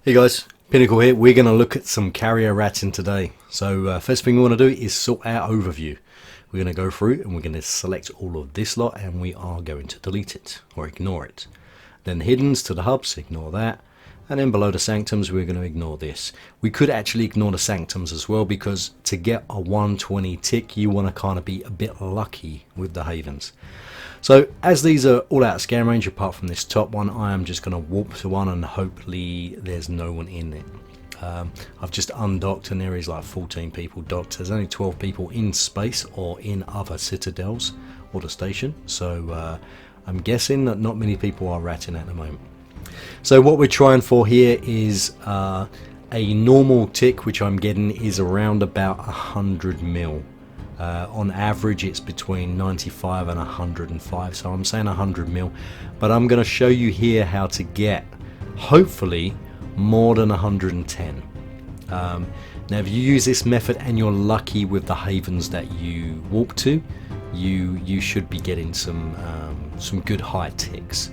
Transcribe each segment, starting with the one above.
Hey guys, Pinnacle here. We're going to look at some carrier ratting today. So first thing we want to do is sort our overview. We're going to go through and we're going to select all of this lot and we are going to delete it or ignore it. Then hiddens to the hubs, ignore that. And then below the sanctums we're going to ignore this. We could actually ignore the sanctums as well, because to get a 120 tick you want to kind of be a bit lucky with the havens. So as these are all out of scan range apart from this top one, I am just going to warp to one and hopefully there's no one in it. I've just undocked and there is like 14 people docked. There's only 12 people in space or in other citadels or the station. So I'm guessing that not many people are ratting at the moment. So what we're trying for here is a normal tick, which I'm getting is around about 100 mil. On average it's between 95 and 105, so I'm saying 100 mil, but I'm going to show you here how to get hopefully more than 110. Now if you use this method and you're lucky with the havens that you warp to, you should be getting some good high ticks.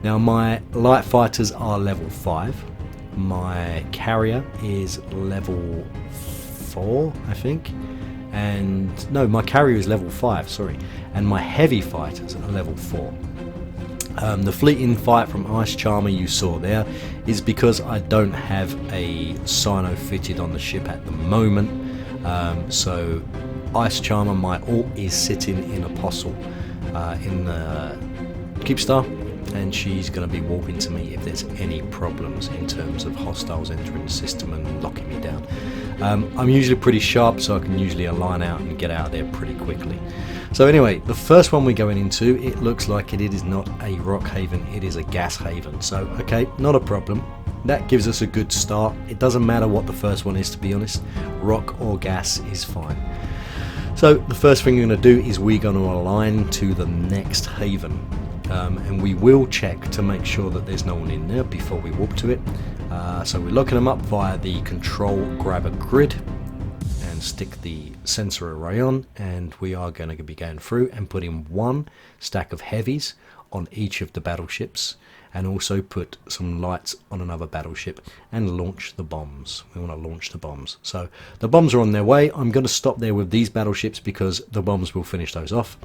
Now my light fighters are level 5, my carrier is level 4 I think, and no, my carrier is level 5, sorry, and my heavy fighters are level 4. The fleeting fight from Ice Charmer you saw there is because I don't have a Sino fitted on the ship at the moment, so Ice Charmer, my alt is sitting in Apostle in the Keepstar, and she's going to be warping to me if there's any problems in terms of hostiles entering the system and locking me down. I'm usually pretty sharp, so I can usually align out and get out of there pretty quickly. So anyway, the first one we're going into, it looks like it is not a rock haven, it is a gas haven. So okay, not a problem. That gives us a good start. It doesn't matter what the first one is, to be honest. Rock or gas is fine. So the first thing we're going to do is we're going to align to the next haven. And we will check to make sure that there's no one in there before we warp to it. So we're locking them up via the control grabber grid and stick the sensor array on, and we are going to be going through and putting one stack of heavies on each of the battleships, and also put some lights on another battleship and launch the bombs. We want to launch the bombs. So the bombs are on their way. I'm going to stop there with these battleships because the bombs will finish those off.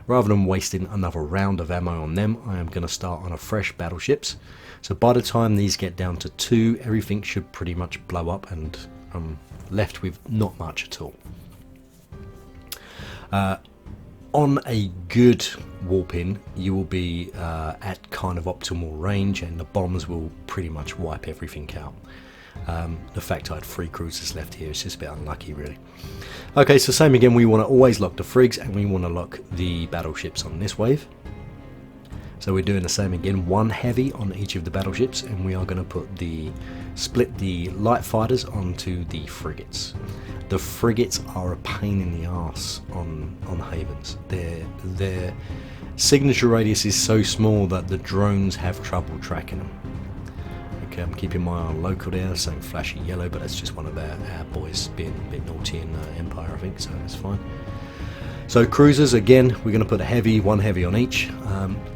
Rather than wasting another round of ammo on them, I am going to start on a fresh battleships. So by the time these get down to 2, everything should pretty much blow up and I'm left with not much at all. On a good warp-in, you will be at kind of optimal range and the bombs will pretty much wipe everything out. The fact I had 3 cruisers left here is just a bit unlucky really. Okay, so same again, we want to always lock the frigs and we want to lock the battleships on this wave. So we're doing the same again, one heavy on each of the battleships, and we are going to split the light fighters onto the frigates. The frigates are a pain in the arse on havens. Their signature radius is so small that the drones have trouble tracking them. Okay, I'm keeping my eye on local there, saying flashy yellow, but that's just one of our boys being a bit naughty in Empire, I think, so that's fine. So cruisers, again, we're going to put one heavy on each.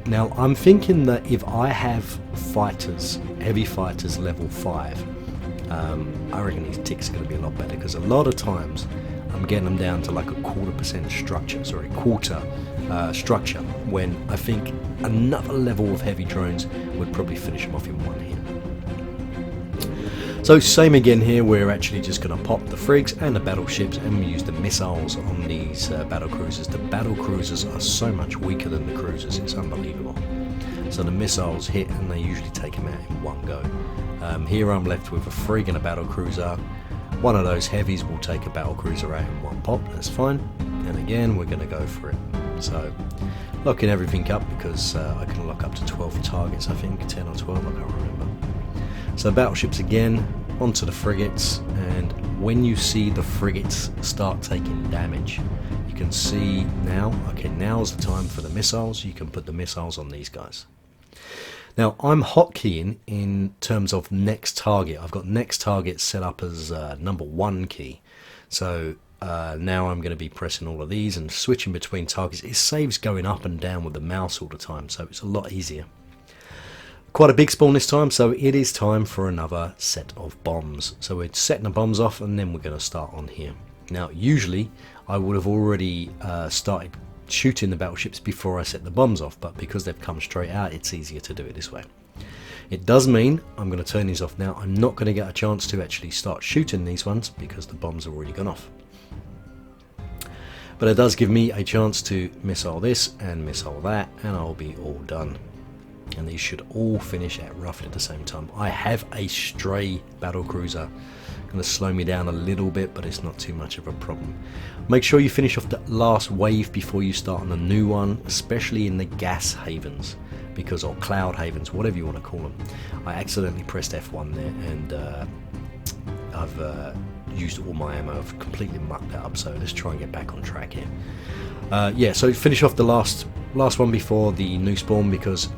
Now I'm thinking that if I have fighters, heavy fighters level 5, I reckon these ticks are going to be a lot better, because a lot of times I'm getting them down to like a quarter structure, when I think another level of heavy drones would probably finish them off in one hit. So same again here, we're actually just going to pop the frigs and the battleships and we use the missiles on these battle cruisers. The battle cruisers are so much weaker than the cruisers, it's unbelievable. So the missiles hit and they usually take them out in one go. Here I'm left with a frig and a battle cruiser. One of those heavies will take a battle cruiser out in one pop, that's fine. And again we're going to go for it. So locking everything up, because I can lock up to 12 targets, I think, 10 or 12, I can't remember. So battleships again, onto the frigates, and when you see the frigates start taking damage, you can see now, okay, now's the time for the missiles. You can put the missiles on these guys. Now I'm hotkeying in terms of next target. I've got next target set up as number 1 key. So now I'm going to be pressing all of these and switching between targets. It saves going up and down with the mouse all the time, so it's a lot easier. Quite a big spawn this time, so it is time for another set of bombs. So we're setting the bombs off and then we're going to start on here. Now usually I would have already started shooting the battleships before I set the bombs off, but because they've come straight out, it's easier to do it this way. It does mean I'm going to turn these off now. I'm not going to get a chance to actually start shooting these ones because the bombs have already gone off. But it does give me a chance to missile this and missile that, and I'll be all done. And these should all finish at roughly the same time. I have a stray battle cruiser. Going to slow me down a little bit, but it's not too much of a problem. Make sure you finish off the last wave before you start on the new one, especially in the gas havens, because, or cloud havens, whatever you want to call them. I accidentally pressed F1 there, and I've used all my ammo. I've completely mucked that up, so let's try and get back on track here. Yeah, so finish off the last one before the new spawn, because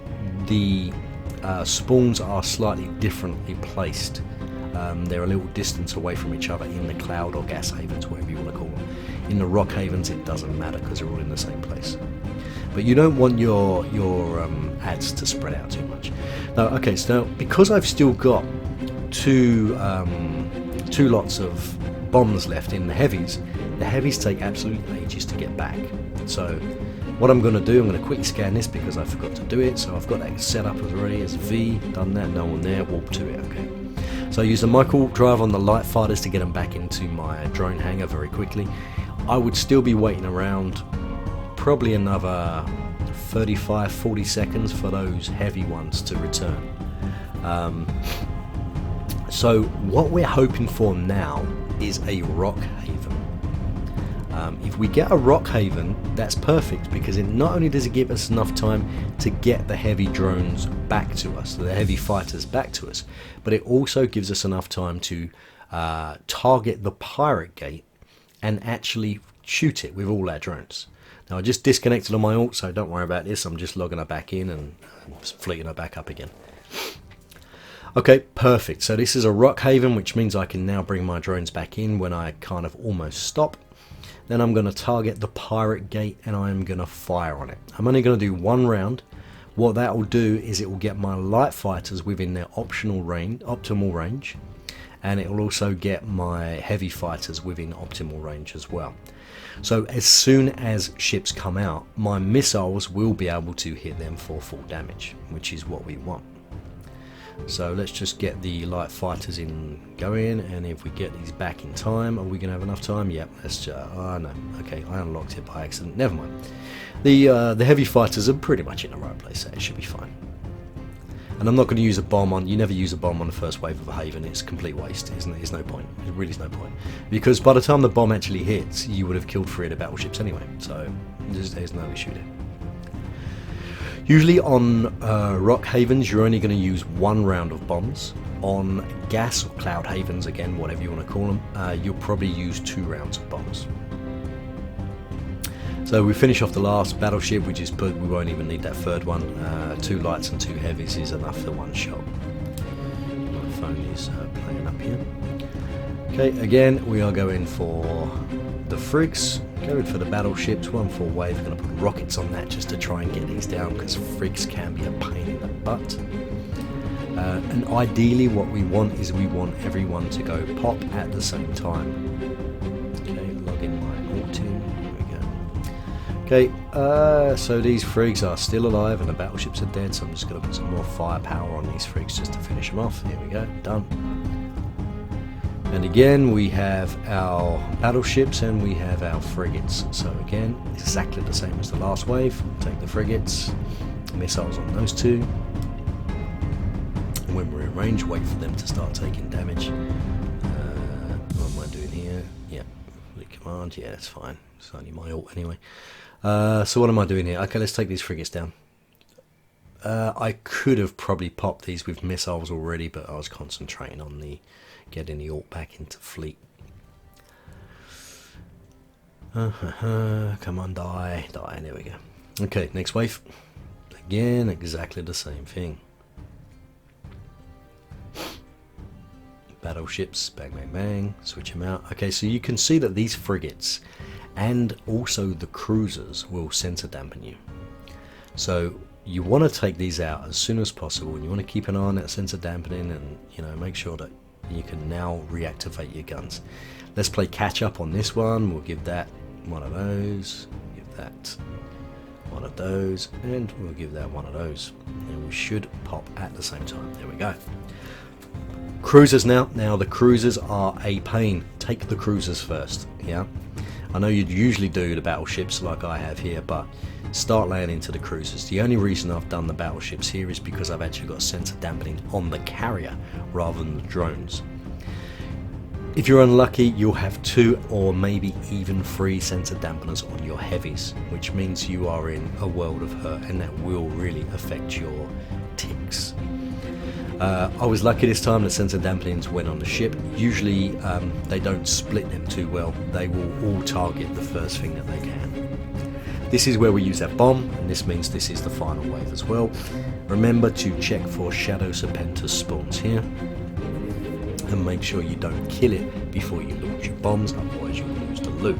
the spawns are slightly differently placed. They're a little distance away from each other in the cloud or gas havens, whatever you want to call them. In the rock havens it doesn't matter because they're all in the same place. But you don't want your ads to spread out too much. Now, okay, so now because I've still got two lots of bombs left in the heavies take absolutely ages to get back. So what I'm going to do, I'm going to quickly scan this because I forgot to do it. So I've got that set up as already as V, done that, no one there, warp to it, okay. So I use the micro drive on the light fighters to get them back into my drone hangar very quickly. I would still be waiting around probably another 35-40 seconds for those heavy ones to return. So what we're hoping for now is a rock haven. If we get a rock haven, that's perfect, because it not only does it give us enough time to get the heavy drones back to us, the heavy fighters back to us, but it also gives us enough time to target the pirate gate and actually shoot it with all our drones. Now I just disconnected on my ult, so don't worry about this. I'm just logging her back in and fleeting her back up again. Okay, perfect. So this is a rock haven, which means I can now bring my drones back in when I kind of almost stop. Then I'm going to target the pirate gate and I'm going to fire on it. I'm only going to do one round. What that will do is it will get my light fighters within their optimal range, and it will also get my heavy fighters within optimal range as well. So as soon as ships come out, my missiles will be able to hit them for full damage, which is what we want. So let's just get the light fighters in going, and if we get these back in time, are we going to have enough time? Yep, let's oh no, okay, I unlocked it by accident, never mind. The heavy fighters are pretty much in the right place, so it should be fine. And I'm not going to use a bomb on, you never use a bomb on the first wave of a haven, it's a complete waste, isn't it? There's no point, there really is no point. Because by the time the bomb actually hits, you would have killed 3 of the battleships anyway, so there's no issue there. Usually on rock havens you're only going to use 1 round of bombs. On gas or cloud havens, again whatever you want to call them, you'll probably use 2 rounds of bombs. So we finish off the last battleship, we won't even need that 3rd one. 2 lights and 2 heavies is enough for 1 shot. My phone is playing up here. Okay, again we are going for the frigs, going for the battleships, 1 full wave. Going to put rockets on that just to try and get these down, because frigs can be a pain in the butt. And ideally what we want is we want everyone to go pop at the same time. Okay, log in my ult in, there we go. Okay, so these frigs are still alive and the battleships are dead, so I'm just going to put some more firepower on these frigs just to finish them off. Here we go, done. And again we have our battleships and we have our frigates. So again, exactly the same as the last wave. Take the frigates, missiles on those 2. And when we're in range, wait for them to start taking damage. What am I doing here? Yeah, fleet command, yeah, that's fine. It's only my ult anyway. So what am I doing here? Okay, let's take these frigates down. I could have probably popped these with missiles already, but I was concentrating on getting the ult back into fleet. Come on, die, there we go. Okay, next wave. Again, exactly the same thing. Battleships, bang, bang, bang, switch them out. Okay, so you can see that these frigates and also the cruisers will center dampen you. So you want to take these out as soon as possible, and you want to keep an eye on that sensor dampening, and make sure that you can now reactivate your guns. Let's play catch up on this one. We'll give that one of those, give that one of those, and we'll give that one of those, and we should pop at the same time. There we go. Cruisers now. Now the cruisers are a pain. Take the cruisers first. Yeah, I know you'd usually do the battleships like I have here, but start laying into the cruisers. The only reason I've done the battleships here is because I've actually got sensor dampening on the carrier rather than the drones. If you're unlucky, you'll have 2 or maybe even 3 sensor dampeners on your heavies, which means you are in a world of hurt, and that will really affect your ticks. I was lucky this time. The sensor dampenings went on the ship. Usually they don't split them too well. They will all target the first thing that they can. This is where we use that bomb, and this means this is the final wave as well. Remember to check for Shadow Serpentis spawns here, and make sure you don't kill it before you launch your bombs, otherwise you'll lose the loot.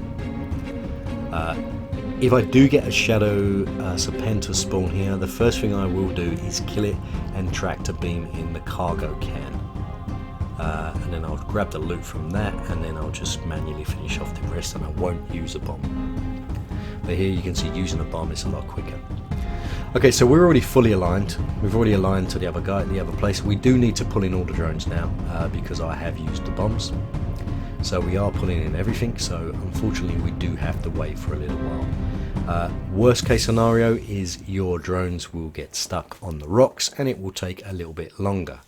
If I do get a Shadow Serpentis spawn here, the first thing I will do is kill it and tractor beam in the cargo can. And then I'll grab the loot from that, and then I'll just manually finish off the rest, and I won't use a bomb. But here you can see using a bomb is a lot quicker. Okay, so we're already fully aligned. We've already aligned to the other guy, the other place. We do need to pull in all the drones now because I have used the bombs. So we are pulling in everything, so unfortunately we do have to wait for a little while. Worst case scenario is your drones will get stuck on the rocks and it will take a little bit longer.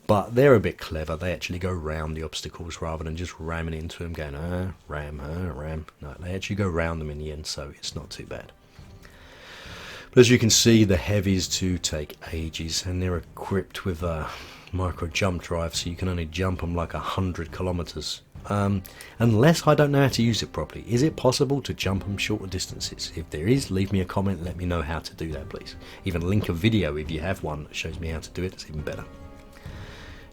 But they're a bit clever. They actually go round the obstacles rather than just ramming into them, going ram. No, they actually go round them in the end, so it's not too bad. But as you can see, the heavies do take ages, and they're equipped with a micro jump drive, so you can only jump them like 100 kilometers. Unless I don't know how to use it properly. Is it possible to jump them shorter distances? If there is, leave me a comment, let me know how to do that, please. Even link a video if you have one that shows me how to do it, it's even better.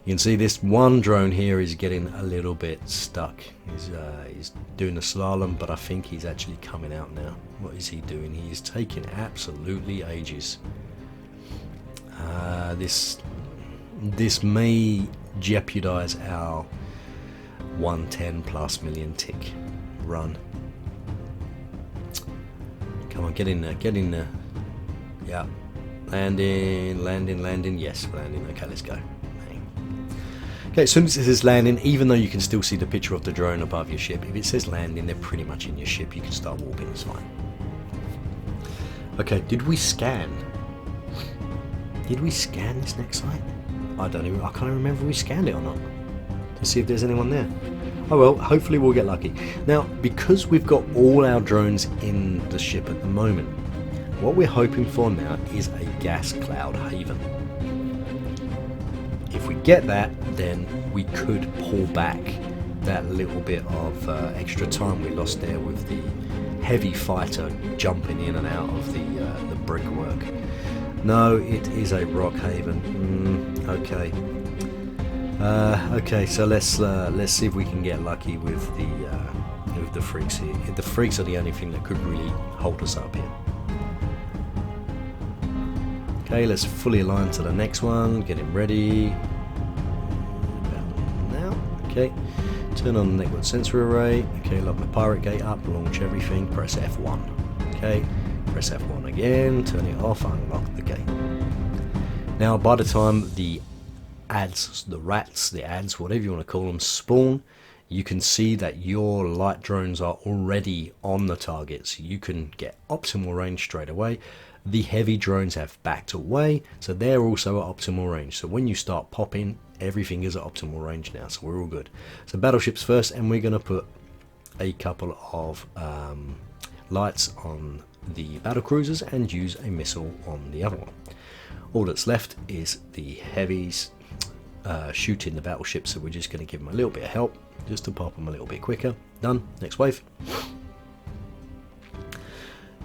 You can see this one drone here is getting a little bit stuck. He's doing the slalom, but I think he's actually coming out now. What is he doing? He is taking absolutely ages. This may jeopardize our 110 plus million tick run. Come on, get in there, get in there. Yeah, landing, yes, landing. Okay, let's go. Okay, as soon as it says landing, even though you can still see the picture of the drone above your ship, if it says landing, they're pretty much in your ship. You can start walking, it's fine. Okay, did we scan? Did we scan this next site? I can't even remember if we scanned it or not. To see if there's anyone there. Oh well, hopefully we'll get lucky. Now, because we've got all our drones in the ship at the moment, what we're hoping for now is a gas cloud haven. If we get that, then we could pull back that little bit of extra time we lost there with the heavy fighter jumping in and out of the brickwork. No, it is a rock haven. Okay. Okay, so let's see if we can get lucky with the freaks here. The freaks are the only thing that could really hold us up here. Okay, let's fully align to the next one. Get him ready. About now. Okay. Turn on the network sensor array. Okay, lock my pirate gate up. Launch everything. Press F1. Okay. Press F1 again. Turn it off. Unlock the gate. Now, by the time the ads, the rats, the ads, whatever you want to call them, spawn, you can see that your light drones are already on the target, so you can get optimal range straight away. The heavy drones have backed away, so they're also at optimal range. So when you start popping, everything is at optimal range now, so we're all good. So battleships first, and we're going to put a couple of lights on the battle cruisers and use a missile on the other one. All that's left is the heavies shooting the battleships, so we're just going to give them a little bit of help just to pop them a little bit quicker. Done. Next wave.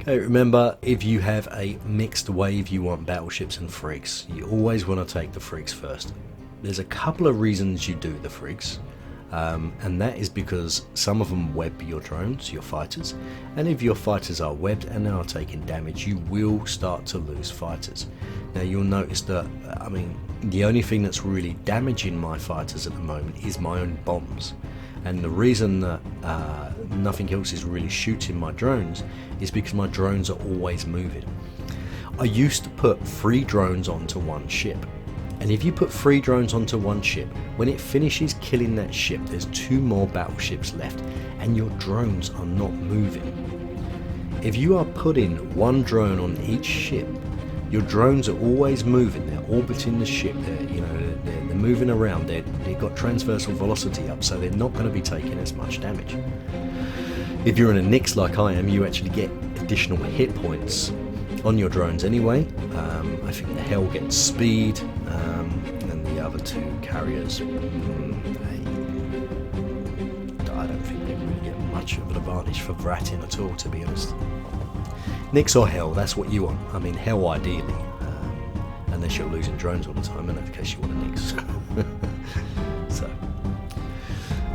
Okay, remember, if you have a mixed wave, you want battleships and frigs. You always want to take the frigs first. There's a couple of reasons you do the frigs. And that is because some of them web your drones, your fighters, and if your fighters are webbed and they are taking damage, you will start to lose fighters. Now you'll notice that, I mean, the only thing that's really damaging my fighters at the moment is my own bombs. And the reason that nothing else is really shooting my drones is because my drones are always moving. I used to put 3 drones onto one ship. And if you put 3 drones onto one ship, when it finishes killing that ship, there's 2 more battleships left, and your drones are not moving. If you are putting 1 drone on each ship, your drones are always moving. They're orbiting the ship. They're moving around. They've got transversal velocity up, so they're not going to be taking as much damage. If you're in a Nix like I am, you actually get additional hit points on your drones anyway. I think the Hell gets speed, and the other 2 carriers, I don't think they really get much of an advantage for Vratin at all, to be honest. Nix or Hell, that's what you want. I mean, Hell ideally, unless you're losing drones all the time, in that case you want a Nix.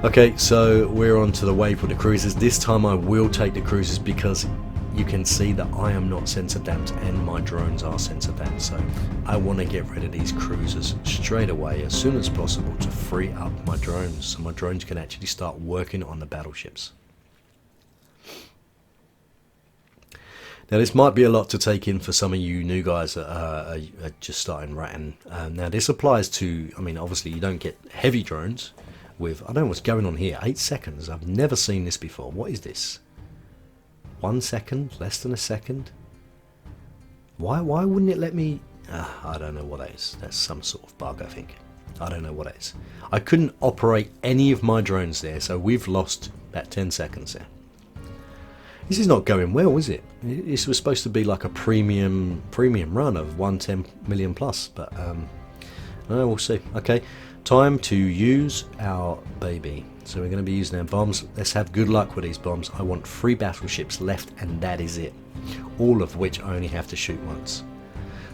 Okay, so we're on to the wave with the cruisers. This time I will take the cruisers because you can see that I am not sensor damped and my drones are sensor damped, so I want to get rid of these cruisers straight away as soon as possible to free up my drones so my drones can actually start working on the battleships. Now this might be a lot to take in for some of you new guys that are just starting ratting. Now this applies to, I mean, obviously you don't get heavy drones with, I don't know what's going on here, 8 seconds. I've never seen this before. What is this? 1 second? Less than a second? Why wouldn't it let me? I don't know what that is. That's some sort of bug, I think. I don't know what it is. I couldn't operate any of my drones there, so we've lost about 10 seconds there. This is not going well, is it? This was supposed to be like a premium run of 110 million plus, but we'll see. Okay, time to use our baby. So we're going to be using our bombs. Let's have good luck with these bombs. I want 3 battleships left, and that is it. All of which I only have to shoot once.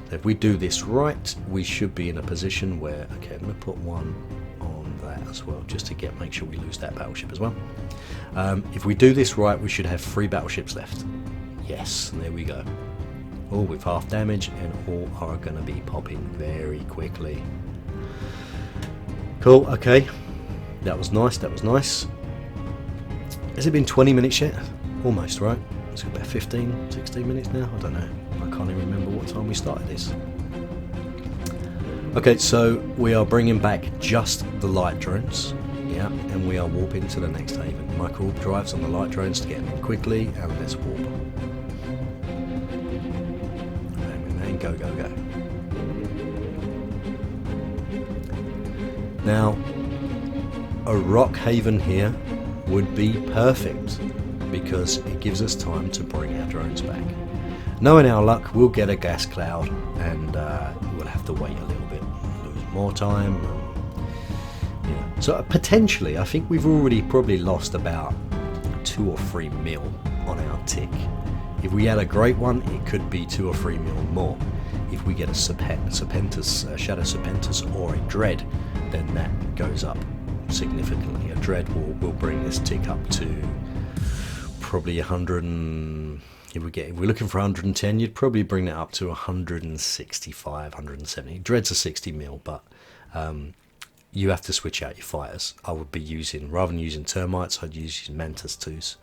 So if we do this right, we should be in a position where, okay, I'm going to put 1 on that as well, just to make sure we lose that battleship as well. If we do this right, we should have 3 battleships left. Yes, and there we go. All with half damage, and all are going to be popping very quickly. Cool, okay. That was nice, that was nice. Has it been 20 minutes yet? Almost, right? It's about 15, 16 minutes now? I don't know. I can't even remember what time we started this. Okay, so we are bringing back just the light drones. Yeah, and we are warping to the next haven. My corp drives on the light drones to get them in quickly, and let's warp. And go, go, go. Now, a rock haven here would be perfect because it gives us time to bring our drones back. Knowing our luck, we'll get a gas cloud and we'll have to wait a little bit, lose more time. Yeah. So potentially, I think we've already probably lost about 2 or 3 mil on our tick. If we had a great one, it could be 2 or 3 mil more. If we get a Serpentis, a Shadow Serpentis or a Dread, then that goes up significantly. A Dread will bring this tick up to probably 100 and if we're looking for 110, you'd probably bring that up to 165, 170. Dread's a 60 mil, but you have to switch out your fighters. I would be using, rather than using termites, I'd use Mantis 2s.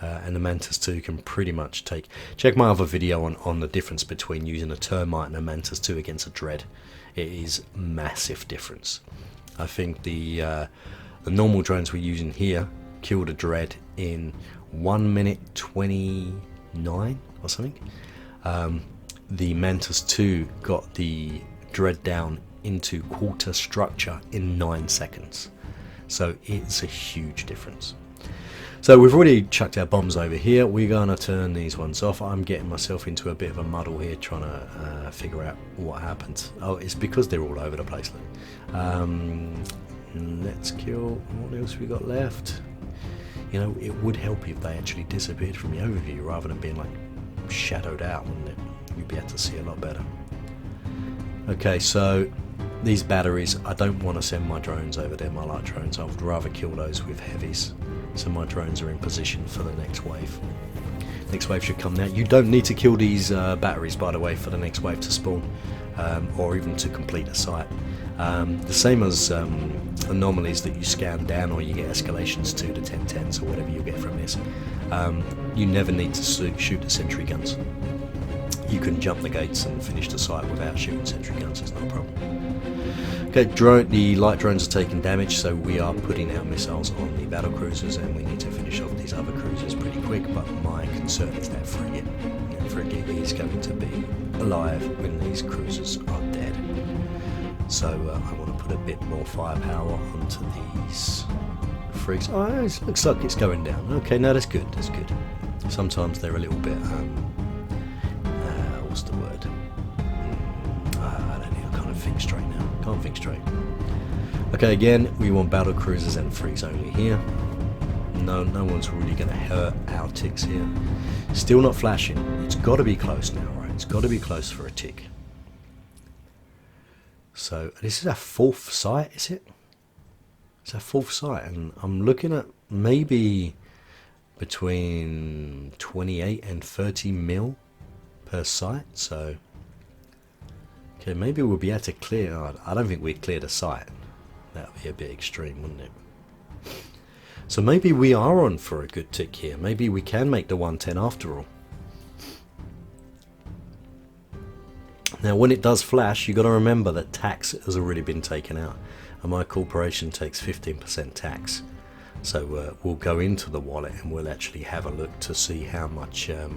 And the Mantis 2 can pretty much check my other video on the difference between using a termite and a Mantis 2 against a Dread. It is massive difference. I think the normal drones we're using here killed a Dread in 1 minute 29 or something. The Mantis 2 got the Dread down into quarter structure in 9 seconds. So it's a huge difference. So we've already chucked our bombs over here. We're going to turn these ones off. I'm getting myself into a bit of a muddle here trying to figure out what happened. Oh, it's because they're all over the place. Let's kill. What else we got left? You know, it would help if they actually disappeared from the overview rather than being like shadowed out, wouldn't it? You'd be able to see a lot better. Okay, so these batteries, I don't want to send my drones over there, my light drones. I would rather kill those with heavies, so my drones are in position for the next wave. Next wave should come now. You don't need to kill these batteries, by the way, for the next wave to spawn, or even to complete a site. The same as anomalies that you scan down, or you get escalations to the 1010s or whatever you get from this. You never need to shoot the sentry guns. You can jump the gates and finish the site without shooting sentry guns, it's not a problem. Okay, the light drones are taking damage, so we are putting out missiles on the battle cruisers, and we need to finish off these other cruisers pretty quick, but my concern is that frigate. The frigate is going to be alive when these cruisers are dead. So I want to put a bit more firepower onto these frigs. Oh, it looks like it's going down. Okay, no, that's good, that's good. Sometimes they're a little bit, what's the word? I don't know, I can't think straight now. Can't think straight. Okay, again, we want battle cruisers and frigs only here. No one's really going to hurt our ticks here. Still not flashing. It's got to be close now, right? It's got to be close for a tick. So this is our 4th site, is it? It's our 4th site, and I'm looking at maybe between 28 and 30 mil per site. So okay, maybe we'll be able to clear. I don't think we'd clear the site. That would be a bit extreme, wouldn't it? So maybe we are on for a good tick here. Maybe we can make the 110 after all. Now when it does flash, you got to remember that tax has already been taken out, and my corporation takes 15% tax. So we'll go into the wallet and we'll actually have a look to see how much of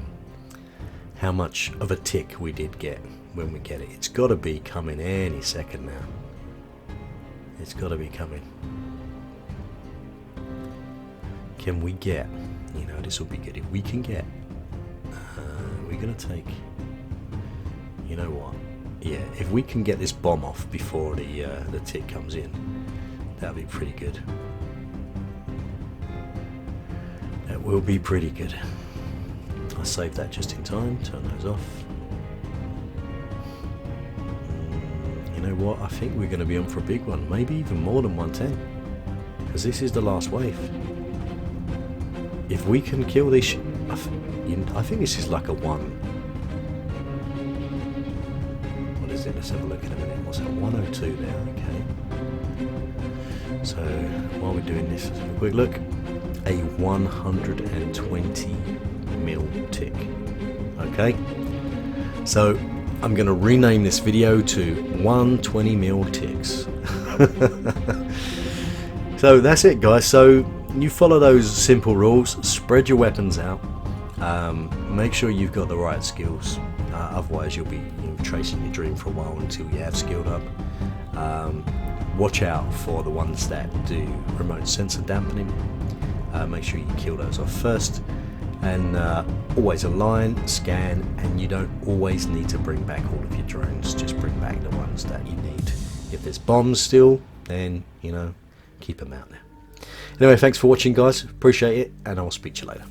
a tick we did get when we get it. It's got to be coming any second now. It's got to be coming. Can we get, you know, this will be good if we can get, we're going to take, you know what, yeah, if we can get this bomb off before the tick comes in, that'll be pretty good. That will be pretty good. I saved that just in time, turn those off. You know what, I think we're going to be on for a big one, maybe even more than 110, because this is the last wave. If we can kill this, I think this is like a 1. What is it? Let's have a look in a minute. What's that? 102 there, okay. So while we're doing this, let's have a quick look. A 120 mil tick. Okay. So I'm going to rename this video to 120 mil ticks. So that's it, guys. So you follow those simple rules, spread your weapons out, make sure you've got the right skills, otherwise you'll be tracing your dream for a while until you have skilled up. Watch out for the ones that do remote sensor dampening, make sure you kill those off first, and always align, scan, and you don't always need to bring back all of your drones, just bring back the ones that you need. If there's bombs still, then, you know, keep them out there. Anyway, thanks for watching, guys. Appreciate it, and I'll speak to you later.